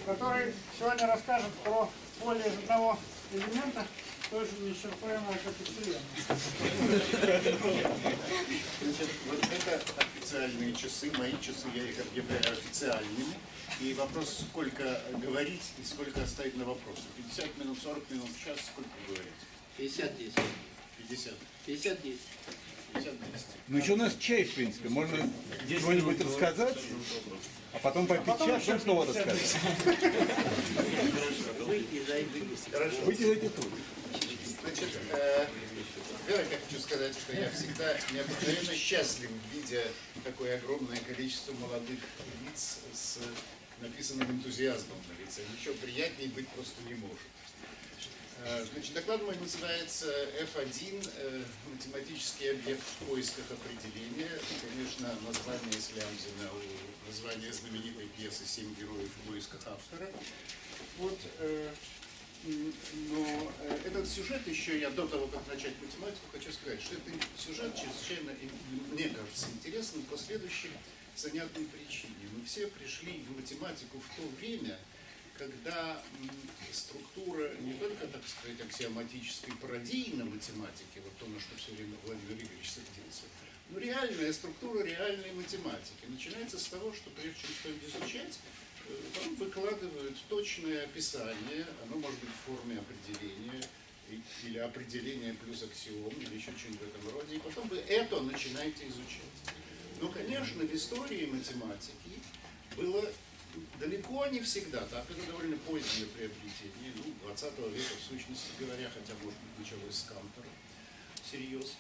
который сегодня расскажет про поле из одного элемента, тоже неисчерпаемое, как и Вселенная. Значит, вот это официальные часы, мои часы, я их объявляю официальными. И вопрос, сколько говорить и сколько оставить на вопросы. 50 минут, 40 минут, час, сколько говорить? 50-10. 50. 50-10. 50-10. Ну еще у нас чай, в принципе. Можно чего-нибудь рассказать, а потом попить чай, потом снова рассказать. Хорошо. Вы делаете тут. Значит, первое, я хочу сказать, что я всегда необыкновенно счастлив, видя такое огромное количество молодых лиц с написанным энтузиазмом на лице. Ничего приятнее быть просто не может. Значит, доклад мой называется F1 «Математический объект в поисках определения». Конечно, название Слямзина у названия знаменитой пьесы «7 героев в поисках автора». Вот, но этот сюжет еще, я до того, как начать математику, хочу сказать, что этот сюжет чрезвычайно, мне кажется, интересным по следующей занятной причине. Мы все пришли в математику в то время, когда структура не только, так сказать, аксиоматической пародийной математики, вот то, на что все время Владимир Игоревич сердился, но реальная структура реальной математики начинается с того, что прежде чем что-нибудь изучать, вам выкладывают точное описание, оно может быть в форме определения, или определения плюс аксиом, или еще что-нибудь в этом роде, и потом вы это начинаете изучать. Но, конечно, в истории математики было далеко не всегда так, это довольно позднее приобретение, 20 века, в сущности говоря, хотя, может быть, началось с Кантора, всерьез.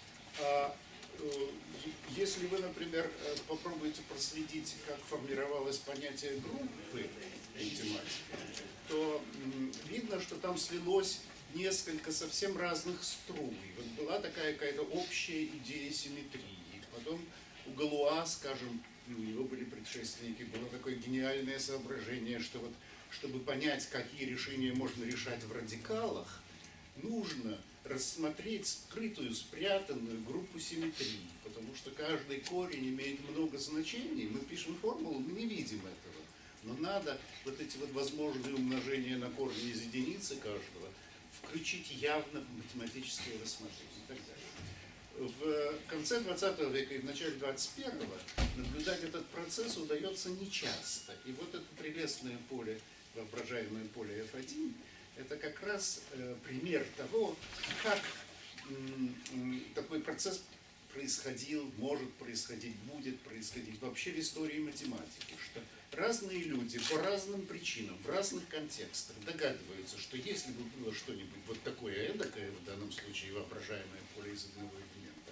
Если вы, например, попробуете проследить, как формировалось понятие группы математики, то видно, что там слилось несколько совсем разных струй. Вот была такая какая-то общая идея симметрии. Потом у Галуа, скажем, у него были предшественники, было такое гениальное соображение, что вот, чтобы понять, какие решения можно решать в радикалах, нужно рассмотреть скрытую, спрятанную группу симметрий, потому что каждый корень имеет много значений, мы пишем формулу, мы не видим этого, но надо вот эти вот возможные умножения на корни из единицы каждого включить явно в математическое рассмотрение и так далее. В конце 20 века и в начале 21-го наблюдать этот процесс удается нечасто. И вот это прелестное поле, воображаемое поле F1, это как раз пример того, как такой процесс происходил, может происходить, будет происходить вообще в истории математики, что разные люди по разным причинам, в разных контекстах догадываются, что если бы было что-нибудь вот такое эдакое, в данном случае воображаемое поле из одного элемента,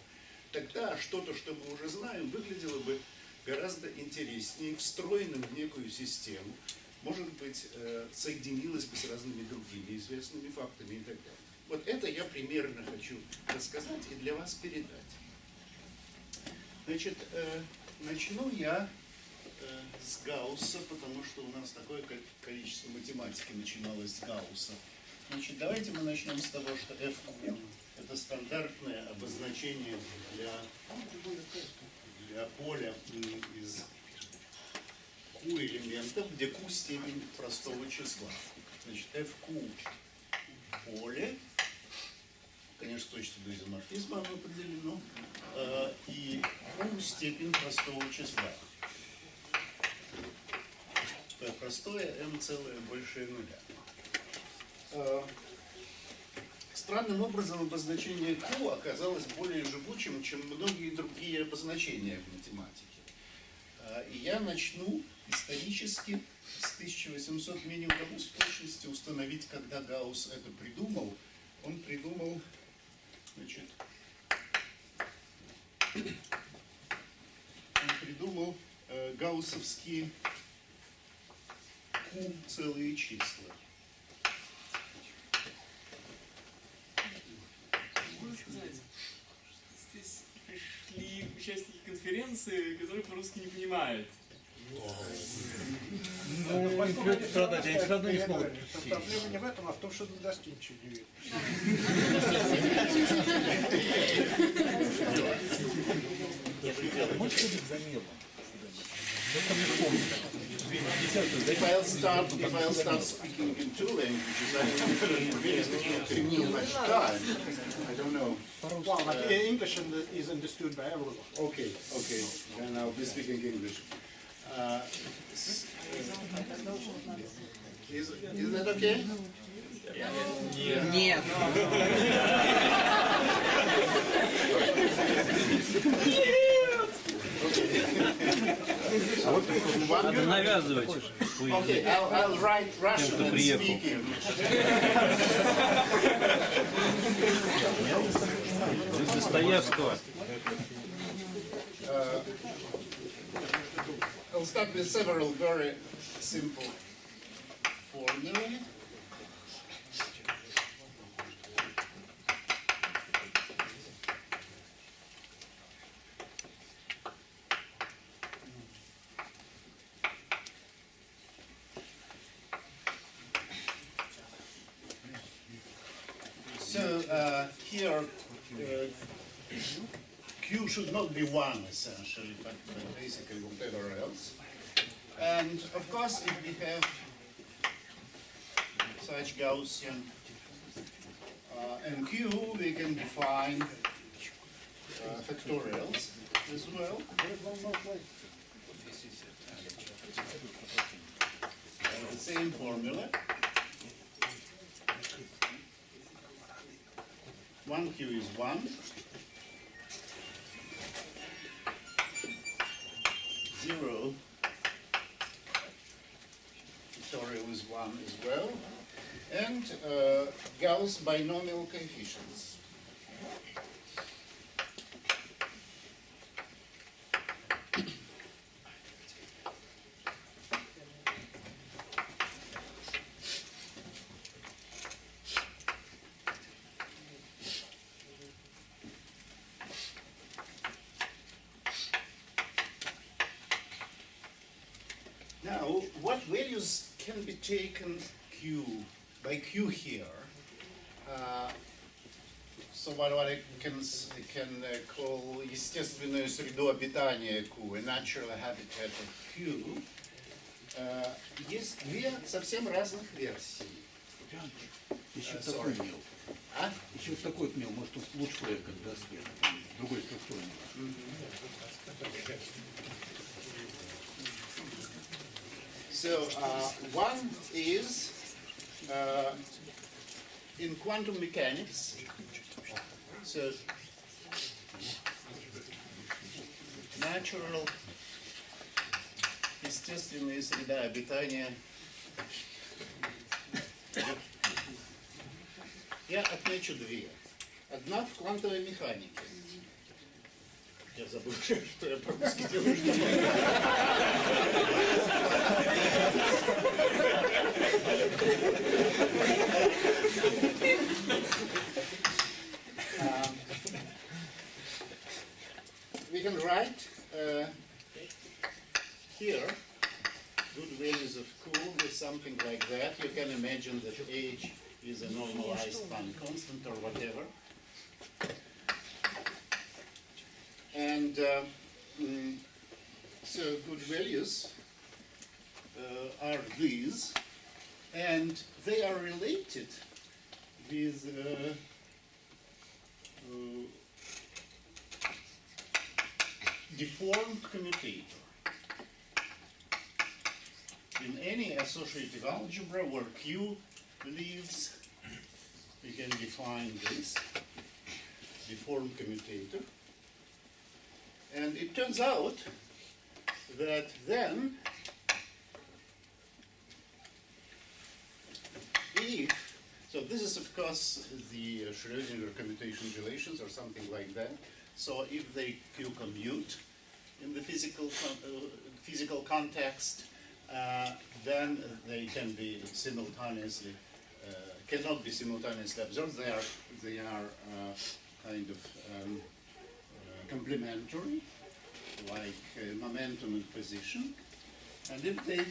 тогда что-то, что мы уже знаем, выглядело бы гораздо интереснее, встроенным в некую систему, может быть, соединилось бы с разными другими известными фактами и так далее. Вот это я примерно хочу рассказать и для вас передать. Значит, начну я с Гаусса, потому что у нас такое количество математики начиналось с Гаусса. Значит, давайте мы начнем с того, что FQ – это стандартное обозначение для поля из Q элементов, где Q степень простого числа. Значит, FQ поле, конечно, с точностью до изоморфизма оно определено, и Q степень простого числа. P простое, m целое большее нуля. Странным образом обозначение Q оказалось более живучим, чем многие другие обозначения в математике. И я начну исторически с 1800 минимум в точности установить, когда Гаусс это придумал. Он придумал, значит, гауссовские Q целые числа. Можно сказать, здесь пришли участники конференции, которые по-русски не понимают. Ну, они придут страдать, они все равно не смогут. Проблема не в этом, а в том, что достигнуть не видит. Можешь ходить за мелом? If I'll start speaking in two languages, I will really take too much time. I don't know. Well, but English is understood by everyone. Okay, then I'll be speaking English. Is that okay? Нет. Надо навязывать. Okay, I'll write Russian and speak English. Достоевского. I'll start with several very simple formulae. So here, Q should not be 1 essentially, but basically whatever else. And of course, if we have such Gaussian NQ, we can define factorials as well. The same formula. 1Q is 1. 0 factorial is 1 as well. And Gauss binomial coefficients. Now, what values can be taken by Q here? So what I can call естественную среду обитания Q, a natural habitat of Q. Есть две совсем разных версии. Еще такой мел. А? Еще такой мел, может он лучше проект как доске, другой структуры. So one is in quantum mechanics. So natural естественная среда обитания. Я отмечу две. Одна в квантовой механике. Я забыл, что я по-русски делаю. We can write here good values of Q with something like that. You can imagine that H is a normalized time constant or whatever. And so good values are these, and they are related with deformed commutator. In any associative algebra where Q lives, we can define this deformed commutator. And it turns out that then, so this is of course the Schrödinger commutation relations or something like that. So if they Q-commute in the physical context, then they can be simultaneously, cannot be simultaneously observed. They are kind of complementary, like momentum and position. And if they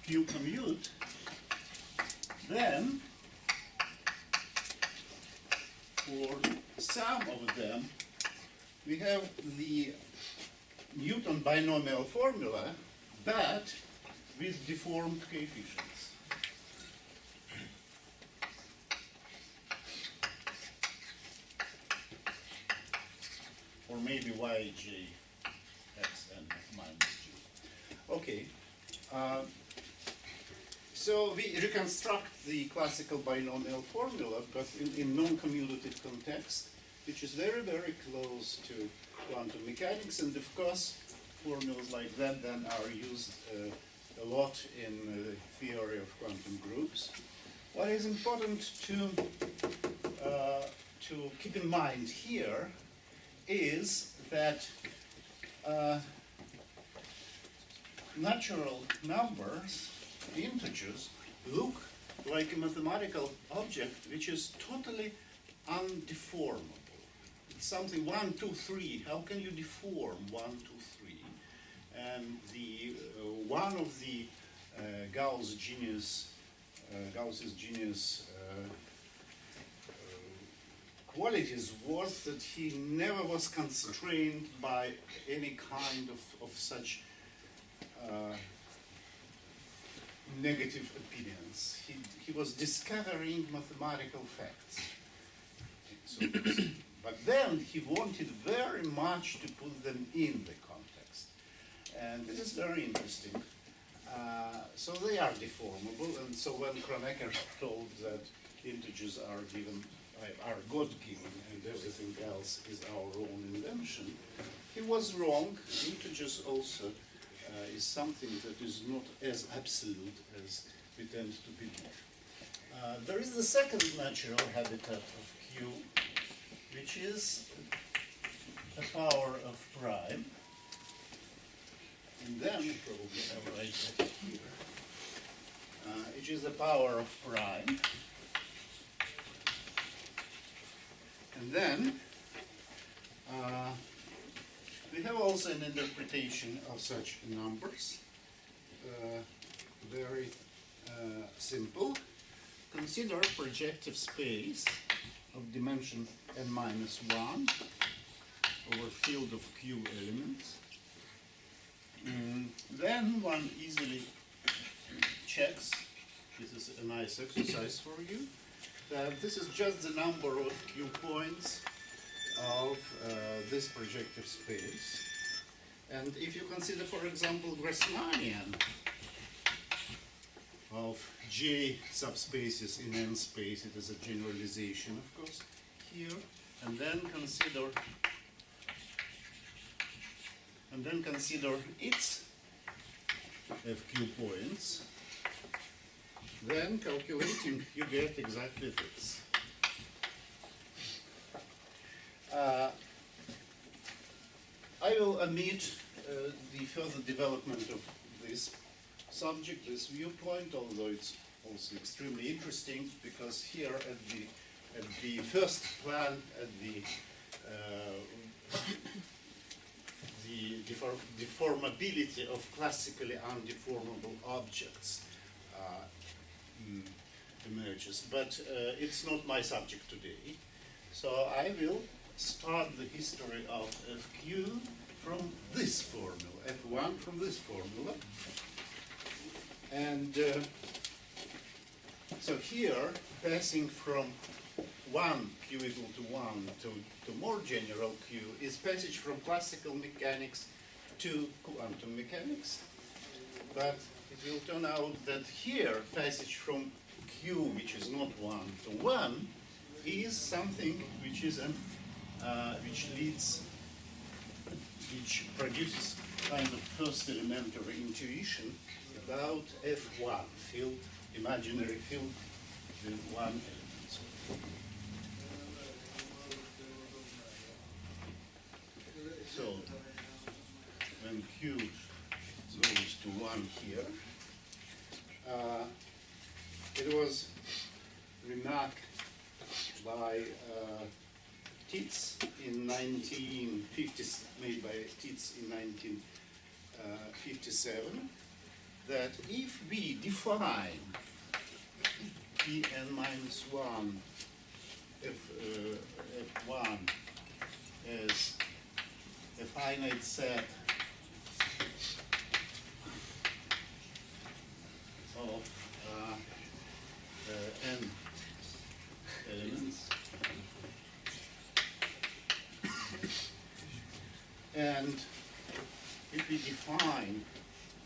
Q-commute, then for some of them, we have the Newton binomial formula, but with deformed coefficients. Or maybe yj xn minus g. Okay. So we reconstruct the classical binomial formula, but in non-commutative context, which is very, very close to quantum mechanics, and of course, formulas like that then are used a lot in the theory of quantum groups. What is important to keep in mind here is that natural numbers, integers, look like a mathematical object which is totally undeformable. It's something 1, 2, 3. How can you deform 1, 2, 3? And the one of the Gauss's genius qualities was that he never was constrained by any kind of such negative opinions. He was discovering mathematical facts. So, but then he wanted very much to put them in the context. And this is very interesting. So they are deformable, and so when Kronecker told that integers are given, are God-given, and everything else is our own invention, he was wrong. Integers also is something that is not as absolute as we tend to believe. There is the second natural habitat of Q, which is a power of prime. And then, probably I'll write that here, which is a power of prime. And then, we have also an interpretation of such numbers, very simple. Consider a projective space of dimension n-1 over field of Q elements. Then one easily checks, this is a nice exercise for you, that this is just the number of Q points of this projective space. And if you consider, for example, Grassmannian of J subspaces in N space, it is a generalization, of course, here, and then consider its FQ points, then calculating, you get exactly this. I will omit the further development of this subject, this viewpoint, although it's also extremely interesting, because here at the first plan, at the deformability of classically undeformable objects emerges. But it's not my subject today. So I will start the history of FQ from this formula, F1 from this formula. And so here, passing from 1 Q equal to 1 to more general Q is passage from classical mechanics to quantum mechanics. But it will turn out that here, passage from Q, which is not 1 to 1, is something which is which produces kind of first elementary intuition about F1 field, imaginary field with 1 element. So when Q goes to 1 here, it was remarked by Titz in 1950, made by Titz in 1957, that if we define Pn-1 F1 as a finite set And if we define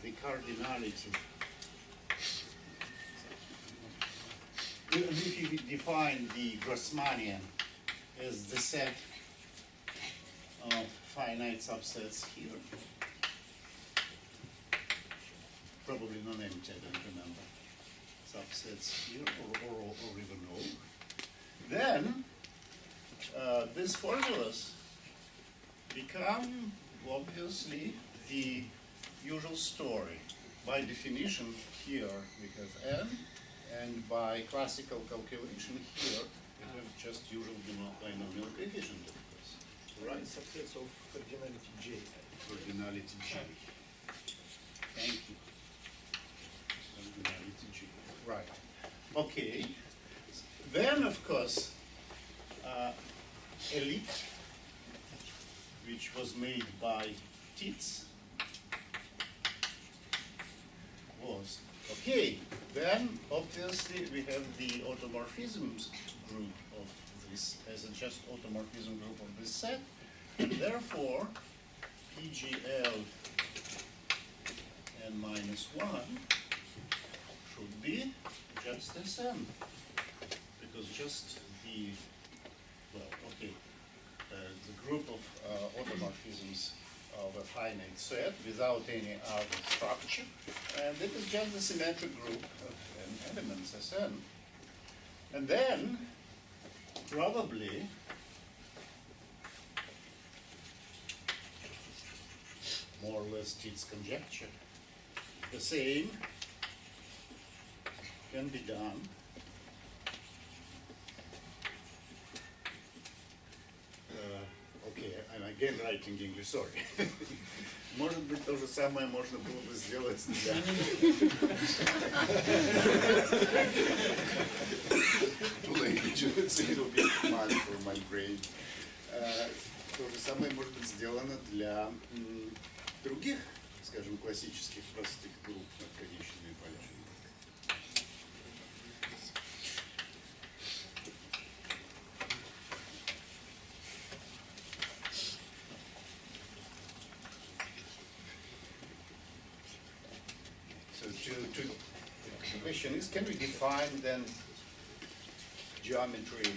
the cardinality, if we define the Grassmannian as the set of finite subsets here, probably non-empty, I don't remember, subsets here or even O, then these formulas become obviously the usual story. By definition here we have n, and by classical calculation here we have just usual binomial coefficient, of course. Right? Subsets of cardinality J. Cardinality J. Thank you. Cardinality J. Right. Okay. Then, of course, elite, which was made by Tits, was okay. Then, obviously, we have the automorphisms group of this as a just automorphism group of this set. Therefore, PGL n minus 1 should be just Sn, because just the, well, okay, the group of automorphisms of a finite set without any other structure, and it is just the symmetric group of elements Sn. And then, probably, more or less Tits conjecture, the same can be done окей, I'm again writing English, sorry. Может быть, то же самое можно было бы сделать для... It's a little bit much for my brain. То же самое может быть сделано для других, скажем, классических простых групп над конечными полями. The question is, can we define then geometry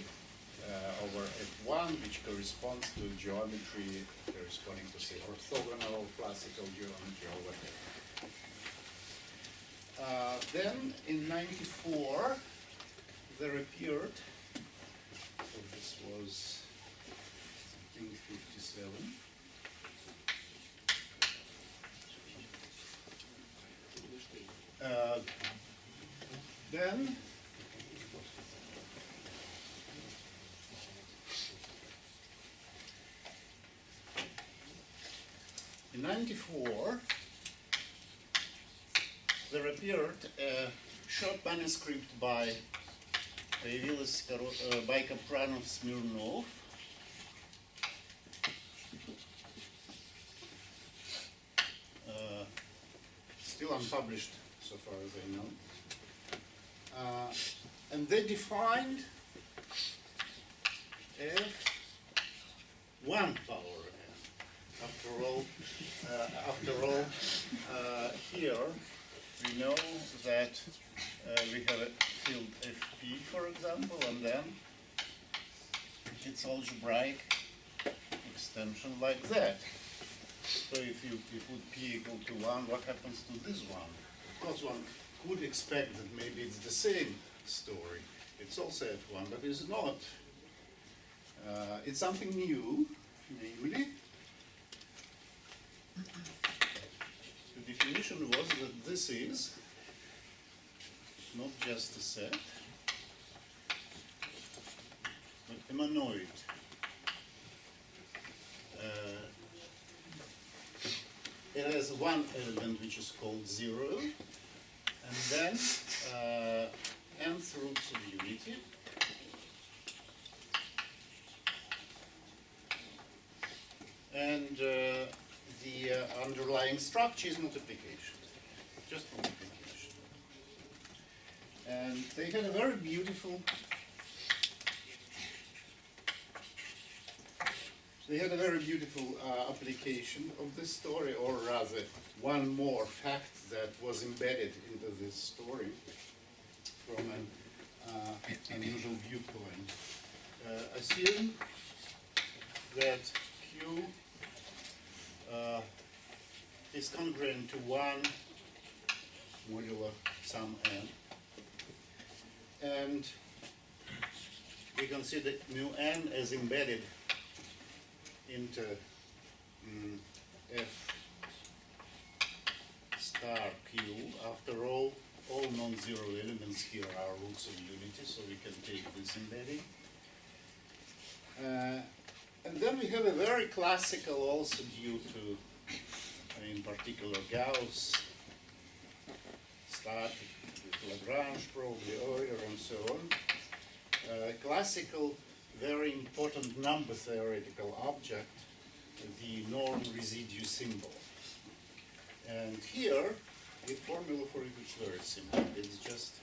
over F1 which corresponds to geometry corresponding to, say, orthogonal classical geometry or whatever. Then in '94 there appeared, so this was I think 57. Then in '94 there appeared a short manuscript by Kapranov Smirnov, still unpublished so far as I know. And they defined F1 power n. After all, here we know that we have a field Fp, for example, and then its algebraic extension like that. So if you put p equal to 1, what happens to this one? Of course, one could expect that maybe it's the same story. It's also F1, but it's not. It's something new, namely, the definition was that this is not just a set, but a monoid. It has one element which is called 0, and then nth roots of unity. And the underlying structure is multiplication, just multiplication. And they had a very beautiful They had a very beautiful application of this story, or rather, one more fact that was embedded into this story from an unusual viewpoint. Assume that Q is congruent to 1 modulo sum n, and we consider mu n as embedded into f star q. After all non-zero elements here are roots of unity, so we can take this embedding. And then we have a very classical, also due to, in particular, Gauss, started with Lagrange, probably Euler, and so on. Classical, very important number theoretical object, the norm residue symbol. And here, the formula for it is very simple. It's just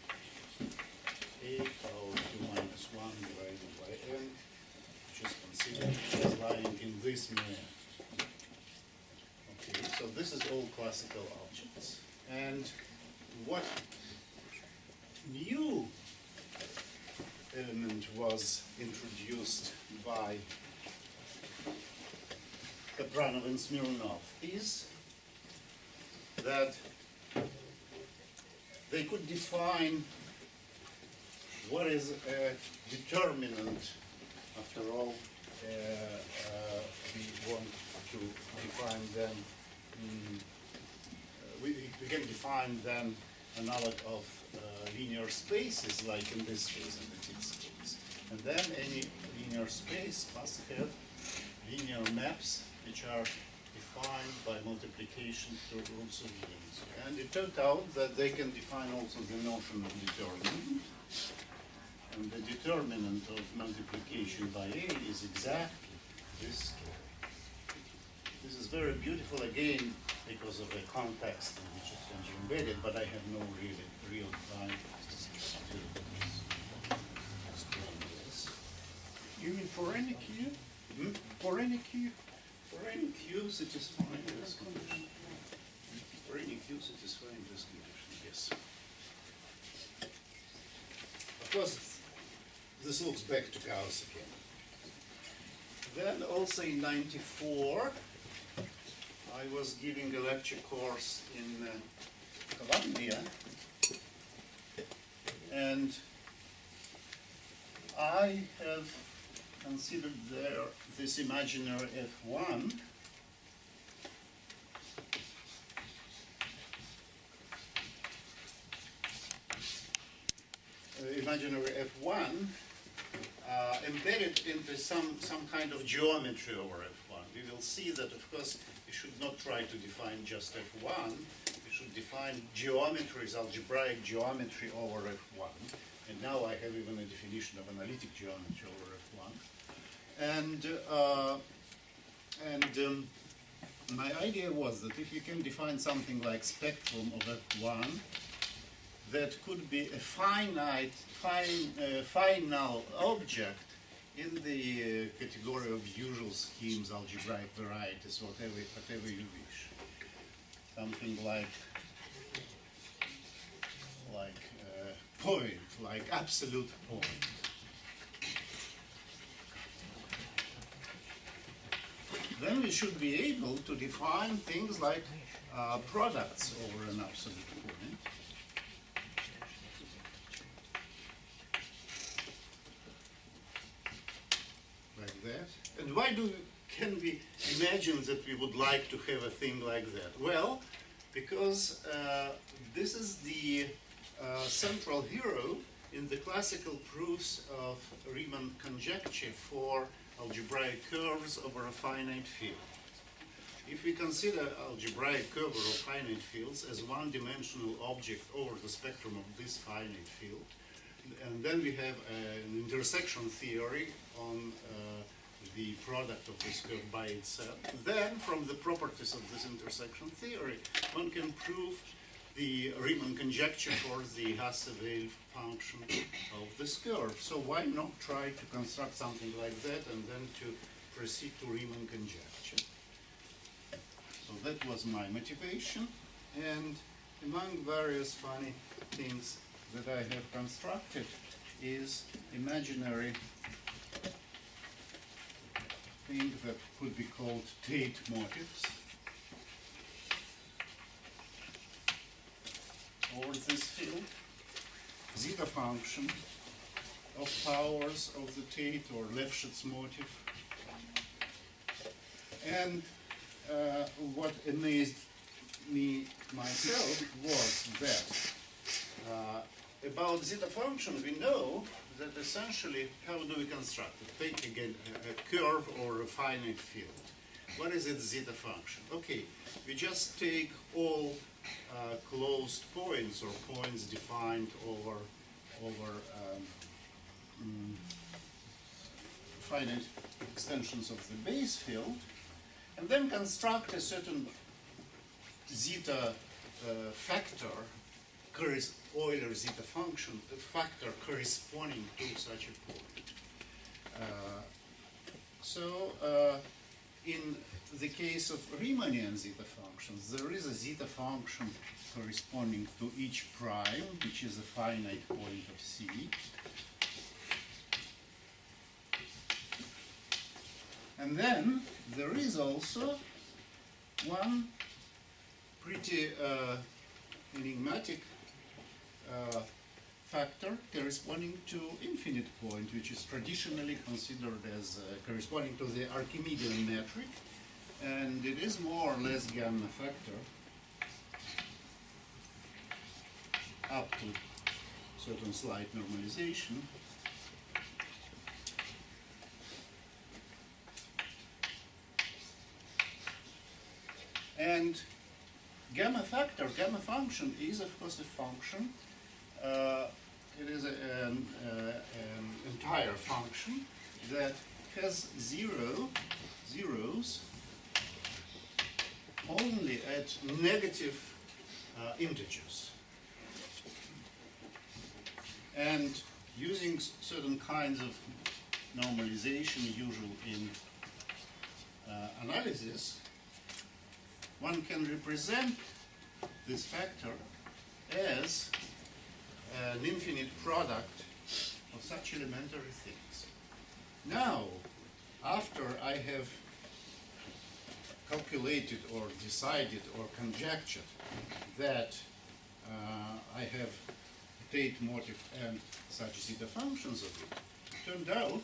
a power q minus 1 divided by n, which is considered as lying in this manner. Okay, so this is all classical objects. And what new element was introduced by Kapranov and Smirnov is that they could define what is a determinant. After all, we want to define them. We can define them analog of linear spaces, like in this case, in the fixed case. And then any linear space must have linear maps, which are defined by multiplication through roots of unity. And it turned out that they can define also the notion of determinant. And the determinant of multiplication by A is exactly this scale. This is very beautiful, again, because of the context in which it can be embedded, but I have no real time to explain this. You mean for any Q? Hmm? For any Q? For any Q satisfying this condition. For any Q satisfying this condition, yes. Of course, this looks back to Gauss again. Then also in '94, I was giving a lecture course in Columbia, and I have considered there this imaginary F1 embedded into some kind of geometry over F1. We will see that, of course, we should not try to define just F1. We should define geometries, algebraic geometry over F1. And now I have even a definition of analytic geometry over F1. And my idea was that if you can define something like spectrum of F1, that could be a final object in the category of usual schemes, algebraic varieties, whatever you wish. Something like point, like absolute point. Then we should be able to define things like products over an absolute point. Like that. And why can we imagine that we would like to have a thing like that? Well, because this is the central hero in the classical proofs of Riemann conjecture for algebraic curves over a finite field. If we consider algebraic curve over finite fields as one-dimensional object over the spectrum of this finite field, and then we have an intersection theory on the product of this curve by itself, then from the properties of this intersection theory, one can prove the Riemann conjecture for the Hasse-Weil function of this curve. So why not try to construct something like that and then to proceed to Riemann conjecture. So that was my motivation, and among various funny things that I have constructed is imaginary thing that could be called Tate motifs, or this field, zeta function of powers of the Tate or Lefschetz motif. And what amazed me myself was that about zeta function we know that essentially, how do we construct it? Take again a curve or a finite field. What is its zeta function? Okay, we just take all closed points or points defined over finite extensions of the base field, and then construct a certain zeta factor, Euler zeta function, a factor corresponding to such a point. In the case of Riemannian zeta functions, there is a zeta function corresponding to each prime, which is a finite point of C. And then there is also one pretty enigmatic factor corresponding to infinite point, which is traditionally considered as corresponding to the Archimedean metric, and it is more or less gamma factor up to certain slight normalization. And gamma factor, gamma function is of course a function. It is an entire function that has zeros only at negative integers. And using certain kinds of normalization usual in analysis, one can represent this factor as an infinite product of such elementary things. Now, after I have calculated or decided or conjectured that I have Tate motif and such zeta functions of it, it turned out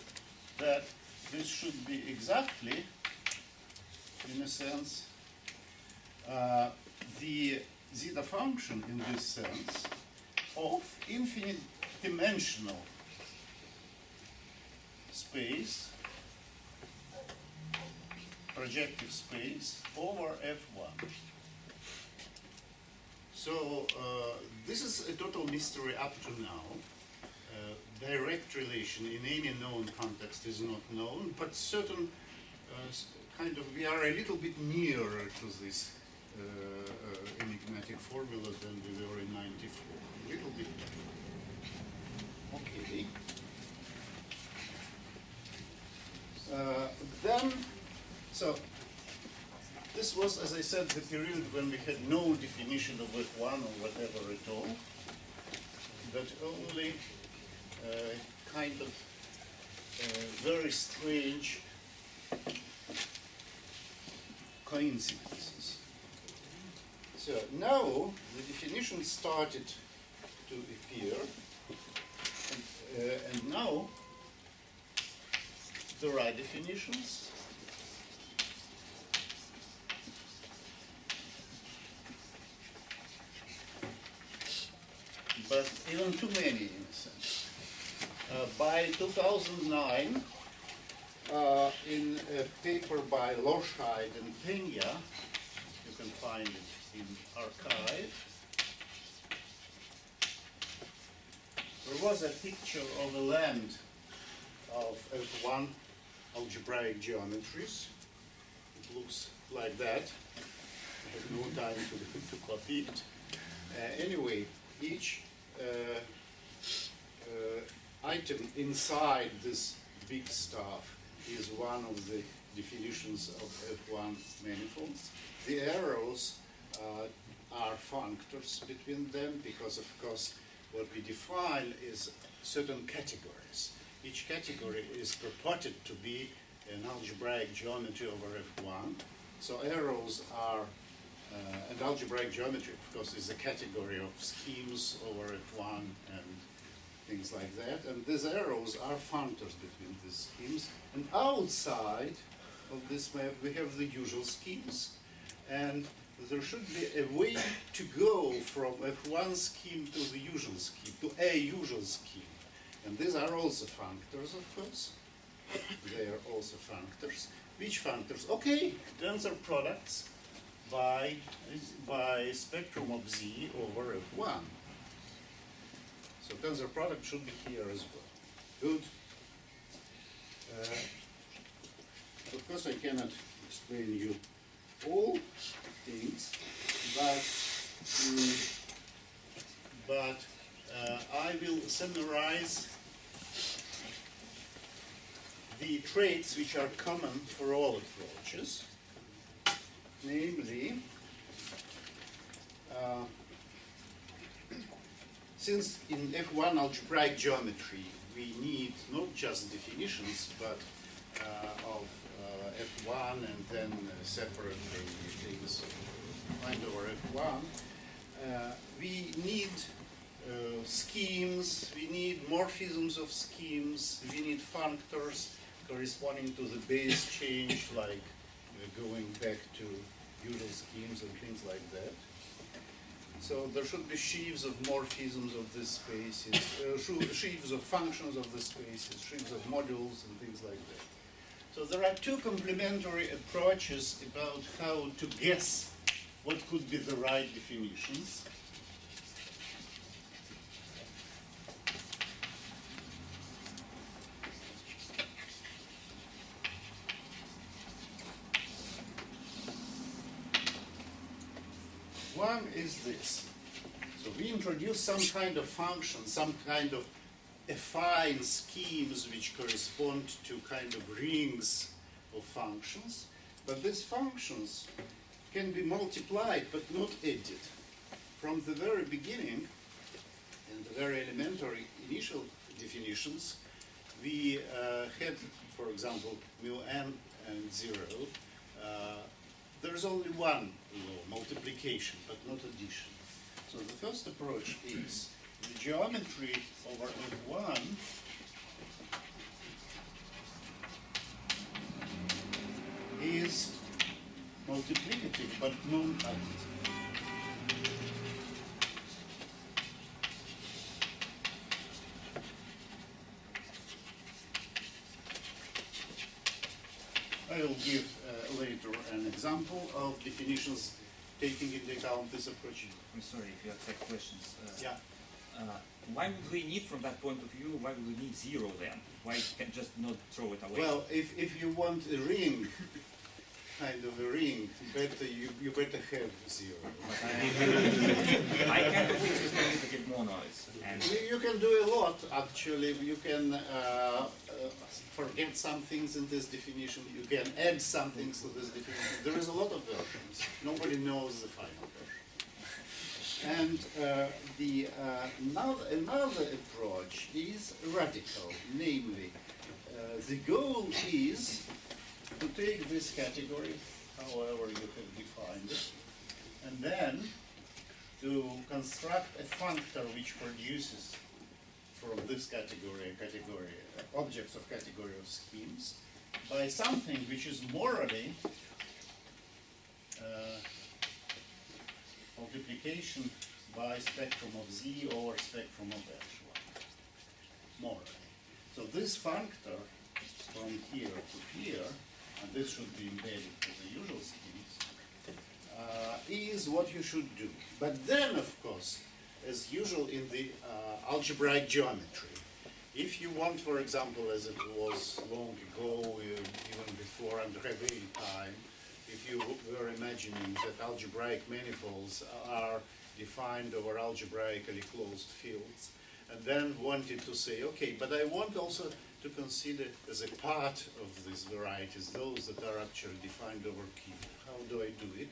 that this should be exactly, in a sense, the zeta function in this sense of infinite dimensional space, projective space over F1. So this is a total mystery up to now. Direct relation in any known context is not known, but certain kind of, we are a little bit nearer to this enigmatic formula than we were in 94. A little bit. Okay. So this was, as I said, the period when we had no definition of F1 or whatever at all, but only kind of very strange coincidences. So now the definition started to appear, and now there are definitions. But even too many in a sense. By 2009, in a paper by Loschheid and Peña, you can find it in archive, there was a picture of a land of F1 algebraic geometries. It looks like that. I have no time to copy it. Anyway, each item inside this big stuff is one of the definitions of F1 manifolds. The arrows are functors between them because, of course, what we define is certain categories. Each category is purported to be an algebraic geometry over F1. So arrows are, and algebraic geometry, of course, is a category of schemes over F1 and things like that. And these arrows are functors between these schemes. And outside of this map, we have the usual schemes. And there should be a way to go from F1 scheme to the usual scheme, to a usual scheme. And these are also functors, of course. They are also functors. Which functors? Okay, tensor products by spectrum of Z over F1. So tensor product should be here as well. Good. Of course, I cannot explain you all things, but I will summarize the traits which are common for all approaches, namely, since in F1 algebraic geometry we need not just definitions but of F1 and then separate things defined over F1, we need schemes, we need morphisms of schemes, we need functors corresponding to the base change, like going back to usual schemes and things like that. So there should be sheaves of morphisms of these spaces, sheaves of functions of the spaces, sheaves of modules and things like that. So there are two complementary approaches about how to guess what could be the right definitions. One is this. So we introduce some kind of function, some kind of affine schemes which correspond to kind of rings of functions, but these functions can be multiplied but not added. From the very beginning, in the very elementary initial definitions, we had, for example, mu n and 0. There's only one law, multiplication, but not addition. So the first approach is the geometry over F1 is multiplicative but non-additive. I will give later an example of definitions taking into account this approach. I'm sorry if you accept questions. Yeah. Why would we need, from that point of view, why would we need 0 then? Why can just not throw it away? Well, if you want a ring, kind of a ring, better you better have 0. I can't do things with multiplicative monoids. And You can do a lot, actually. You can forget some things in this definition. You can add some things to this definition. There is a lot of versions. Nobody knows the final version. And another approach is radical, namely, the goal is to take this category, however you have defined it, and then to construct a functor which produces from this category objects of category of schemes by something which is morally multiplication by spectrum of Z over spectrum of H1, morally. So this functor from here to here, and this should be embedded to the usual schemes, is what you should do. But then, of course, as usual in the algebraic geometry, if you want, for example, as it was long ago, even before Andreevine time, if you were imagining that algebraic manifolds are defined over algebraically closed fields, and then wanted to say, okay, but I want also to consider as a part of these varieties those that are actually defined over Q. How do I do it?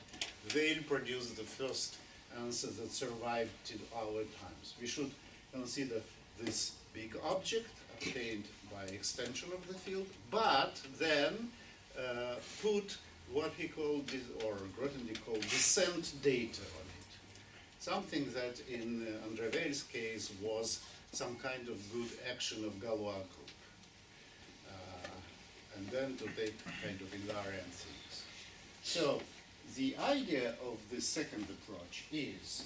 They'll produce the first answer that survived till our times. We should consider this big object obtained by extension of the field, but then put what he called, or Grothendieck called, descent data on it. Something that in Andre Weil's case was some kind of good action of Galois group. And then to take kind of invariant things. So the idea of the second approach is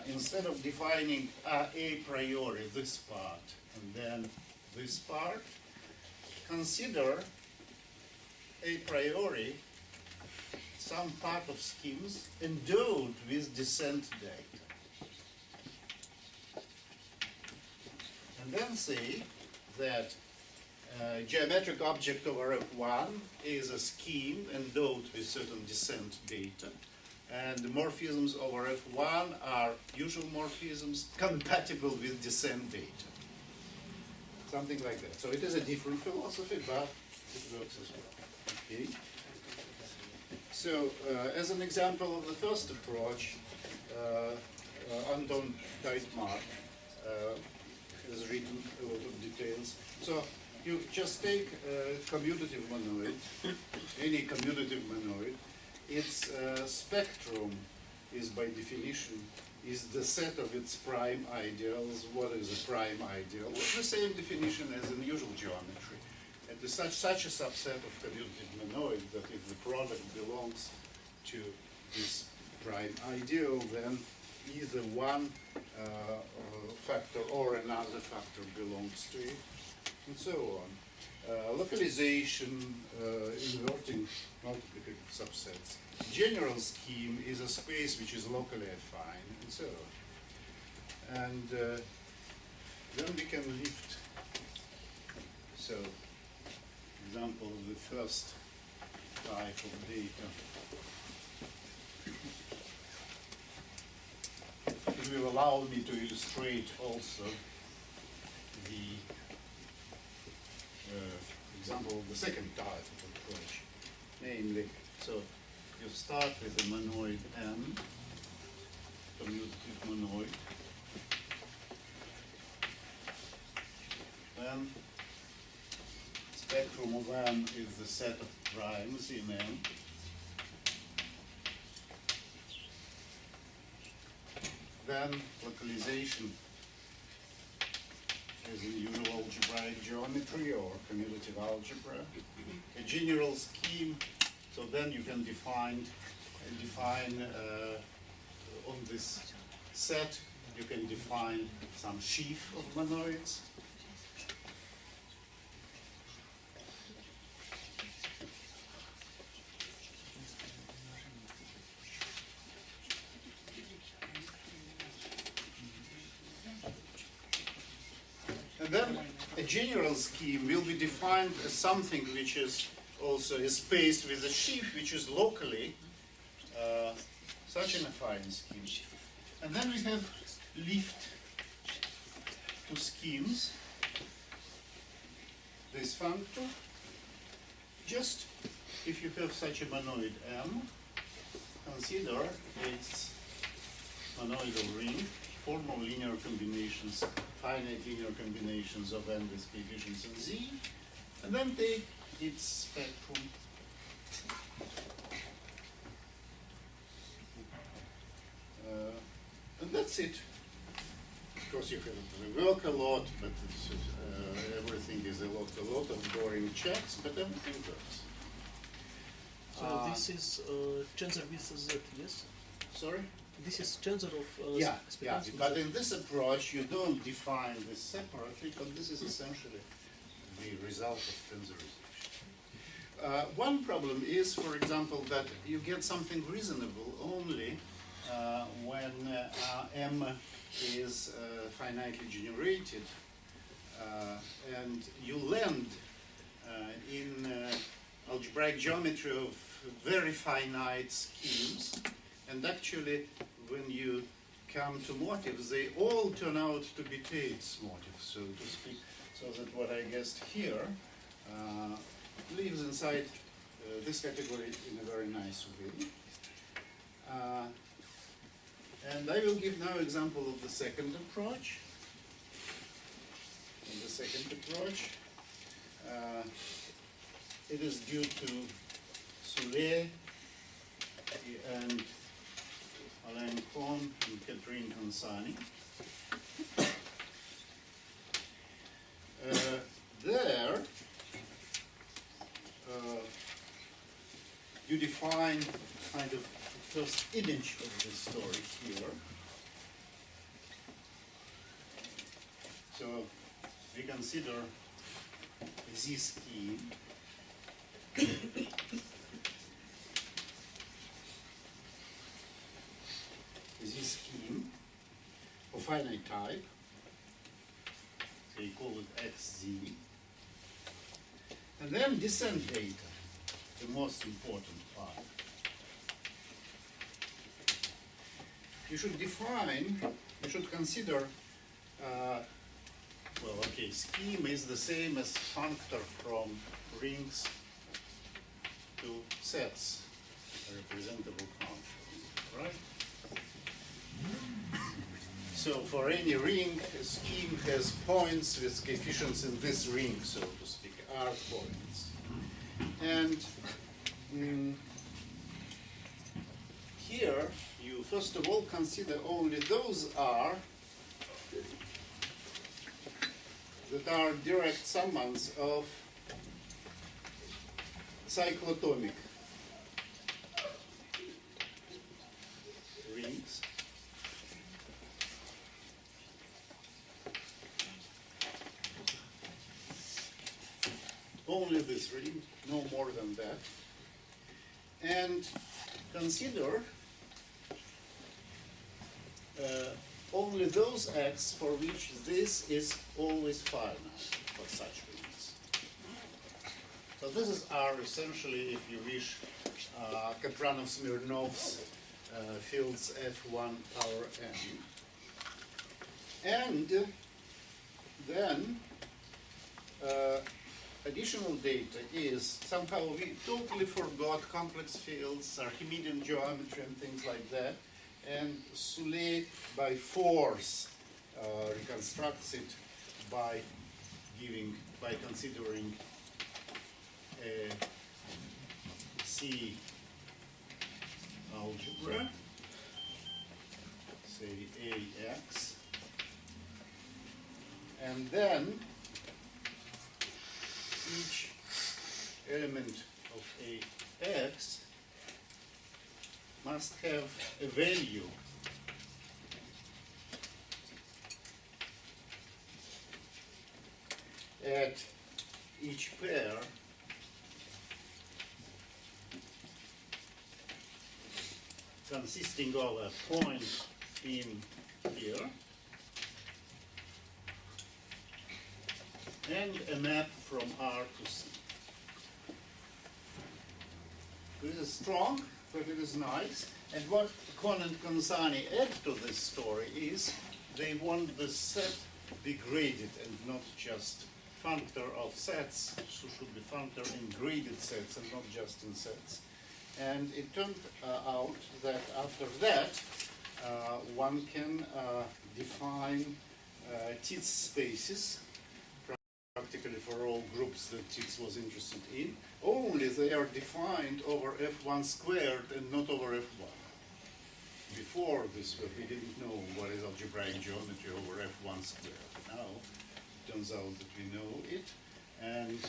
instead of defining a priori this part and then this part, consider a priori some part of schemes endowed with descent data. And then say that geometric object over F1 is a scheme endowed with certain descent data, and the morphisms over F1 are usual morphisms compatible with descent data. Something like that. So it is a different philosophy, but it works as well. Okay. So as an example of the first approach, Anton Deitmar has written a lot of details. So you just take a commutative monoid, any commutative monoid. Its spectrum is, by definition, is the set of its prime ideals. What is a prime ideal? Well, the same definition as in usual geometry. It is such a subset of commutative monoid that if the product belongs to this prime ideal, then either one factor or another factor belongs to it, and so on. Localization, inverting multiplicative subsets. General scheme is a space which is locally affine, and so on. And then we can lift. So, example of the first type of data. It will allow me to illustrate also the example of the second type of approach. Namely, so you start with a monoid M, commutative monoid, then spectrum of M is the set of primes in M. Then localization as in usual algebraic geometry or commutative algebra. A general scheme, so then you can define on this set, you can define some sheaf of monoids. And then a general scheme will be defined as something which is also a space with a sheaf which is locally such an affine scheme. And then we have lift to schemes. This functor, just if you have such a monoid M, consider its monoidal ring, formal linear combinations, finite linear combinations of n with coefficients in Z, and then take its spectrum. And that's it. Of course, you can work a lot, but it's, everything is a lot of boring checks, but everything works. So this is tensor with Z, yes? Sorry? This is tensor of Yeah, spectrums with but Z. in this approach, you don't define this separately, but this is essentially the result of tensorization. One problem is, for example, that you get something reasonable only when M is finitely generated, and you land in algebraic geometry of very finite schemes, and actually when you come to motifs, they all turn out to be Tate's motifs, so to speak. So that what I guessed here lives inside this category in a very nice way. And I will give now example of the second approach. In the second approach, it is due to Soule and Alain Kohn and Catherine Consani. There, you define kind of first image of this story here. So we consider this scheme. This scheme of finite type, so you call it XZ, and then descent data, the most important part. You should define, you should consider, well, okay, scheme is the same as functor from rings to sets, a representable functor, right? So for any ring, a scheme has points with coefficients in this ring, so to speak, R points. And here, you first of all consider only those R that are direct summands of cyclotomic rings. Only this ring, no more than that. And consider only those X for which this is always finite for such rings. So this is our essentially, if you wish, Kapranov-Smirnov's fields F1 power n. And then additional data is somehow we totally forgot complex fields, Archimedean geometry and things like that. And Soule by force reconstructs it by considering a C algebra, say AX, and then each element of AX must have a value at each pair consisting of a point in here and a map from R to C. This is strong, but it is nice. And what Kohn and Consani add to this story is they want the set be graded and not just functor of sets, so should be functor in graded sets and not just in sets. And it turned out that after that, one can define Tits spaces, practically for all groups that Tits was interested in, only they are defined over F1 squared and not over F1. Before this, we didn't know what is algebraic geometry over F1 squared. Now, it turns out that we know it, and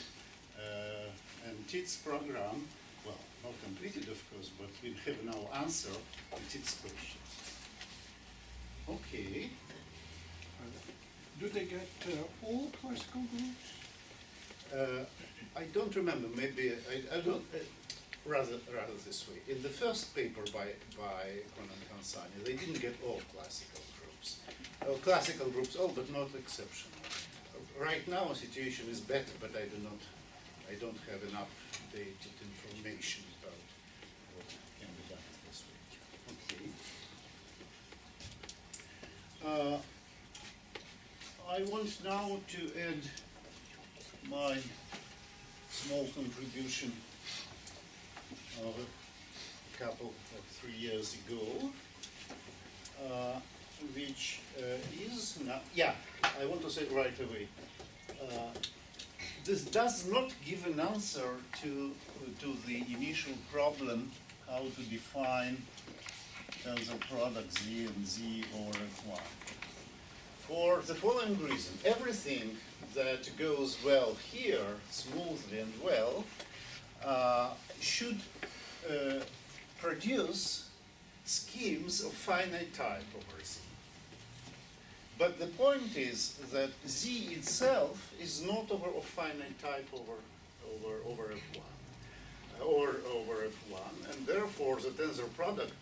Tits program, well, not completed of course, but we have now answer to Tits question. Okay. Do they get all classical groups? I don't remember. Maybe I don't. Rather this way. In the first paper by Kohn and Consani, they didn't get all classical groups. Classical groups, all but not exceptional. Right now, the situation is better, but I don't have enough updated information about what can be done this way. Okay. I want now to add my small contribution of a couple of 3 years ago, which is now, I want to say right away. This does not give an answer to the initial problem how to define tensor product Z and Z over F1. For the following reason: everything that goes well here, smoothly and well, should produce schemes of finite type over Z. But the point is that Z itself is not of finite type over F1, or over F1, and therefore the tensor product,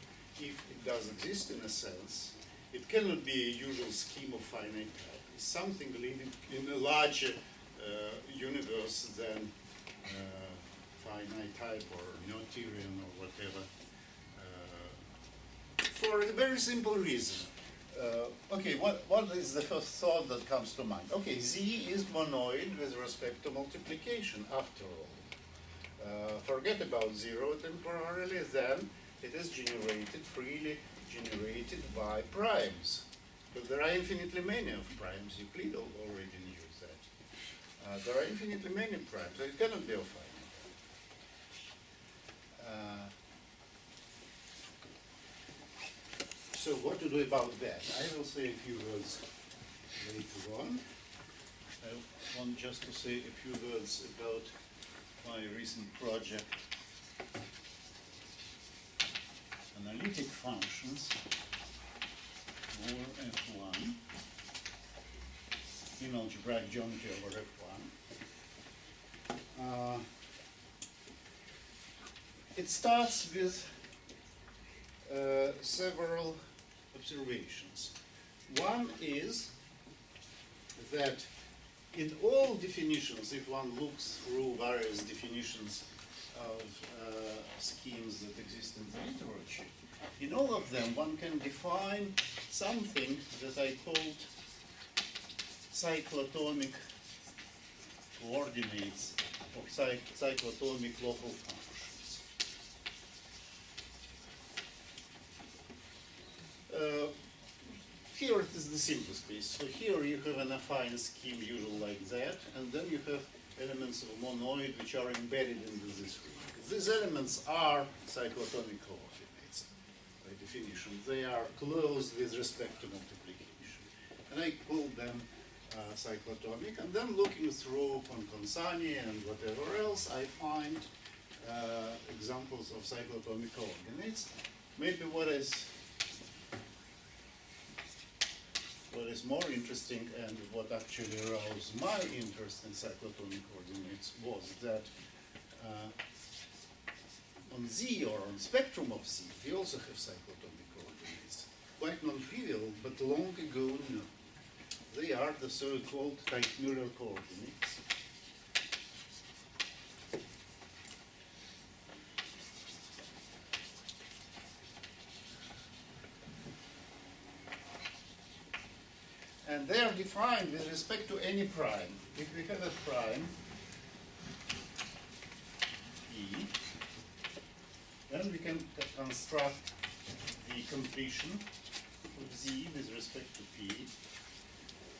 if it does exist in a sense, it cannot be a usual scheme of finite type. It's something living in a larger universe than finite type or Noetherian or whatever, for a very simple reason. Okay, what is the first thought that comes to mind? Okay, Z is monoid with respect to multiplication, after all. Forget about 0 temporarily, then it is freely generated by primes. But there are infinitely many of primes. Euclid already knew that. There are infinitely many primes, so it cannot be of finite. So what to do about that? I will say a few words later on. I want just to say a few words about my recent project, analytic functions over F1 in algebraic geometry over F1. It starts with several observations. One is that in all definitions, if one looks through various definitions of schemes that exist in the literature, in all of them one can define something that I called cyclotomic coordinates or cyclotomic local functions. Here it is the simplest case. So here you have an affine scheme usually like that, and then you have elements of monoid which are embedded into this ring. These elements are cyclotomic coordinates by definition. They are closed with respect to multiplication. And I call them cyclotomic, and then looking through Pontonsani and whatever else, I find examples of cyclotomic coordinates. Maybe what is more interesting and what actually aroused my interest in cyclotomic coordinates was that on Z or on spectrum of Z, we also have cyclotomic coordinates. Quite non-trivial, but long ago known. They are the so-called Teichmüller coordinates. And they are defined with respect to any prime. If we have a prime, E, then we can construct the completion of Z with respect to P,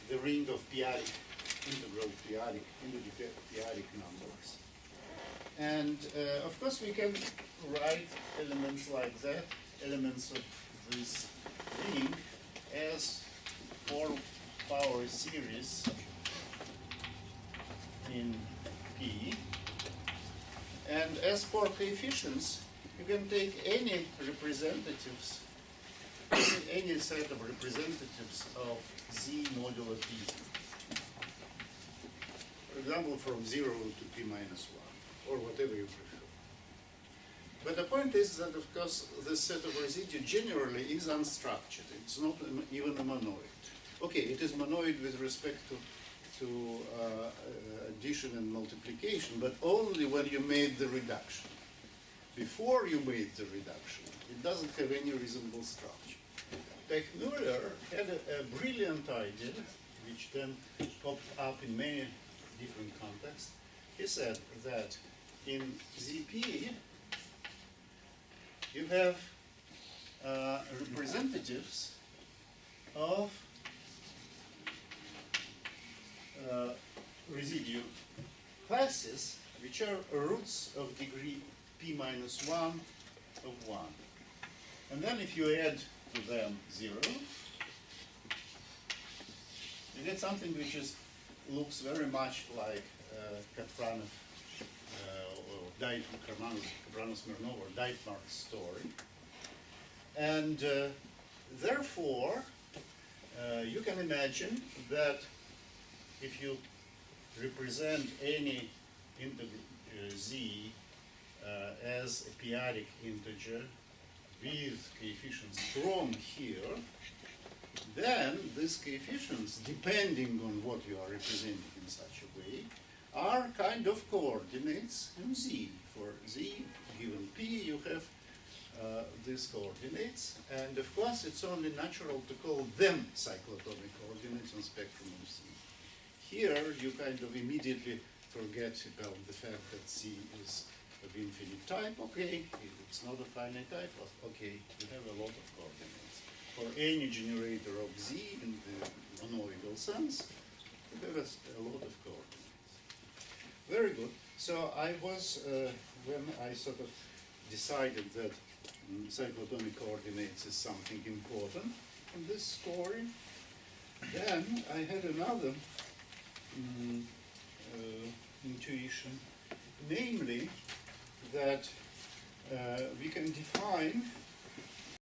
the ring of integral p-adic numbers. And of course we can write elements like that, elements of this ring, as 4-power series in P. And as for coefficients, you can take any representatives, any set of representatives of Z modulo P. For example, from 0 to P minus 1, or whatever you prefer. But the point is that, of course, this set of residue generally is unstructured. It's not even a monoid. Okay, it is monoid with respect to addition and multiplication, but only when you made the reduction. Before you made the reduction, it doesn't have any reasonable structure. Teichmüller had a brilliant idea, which then popped up in many different contexts. He said that in ZP you have representatives of residue classes which are roots of degree p minus 1 of 1. And then if you add to them 0, you get something which looks very much like Kapranov or Kapranov-Smirnov or Deitmark's story. And therefore, you can imagine that if you represent any integer z as a periodic integer with coefficients from here, then these coefficients, depending on what you are representing in such a way, are kind of coordinates in z. For z given p, you have these coordinates, and of course it's only natural to call them cyclotomic coordinates on spectrum of z. Here you kind of immediately forget about the fact that z is of infinite type. Okay, it's not a finite type, okay, you have a lot of coordinates. For any generator of z in the monoidal sense, you have a lot of coordinates. Very good. So I was, when I sort of decided that cyclotomic coordinates is something important in this story, then I had another intuition, namely that we can define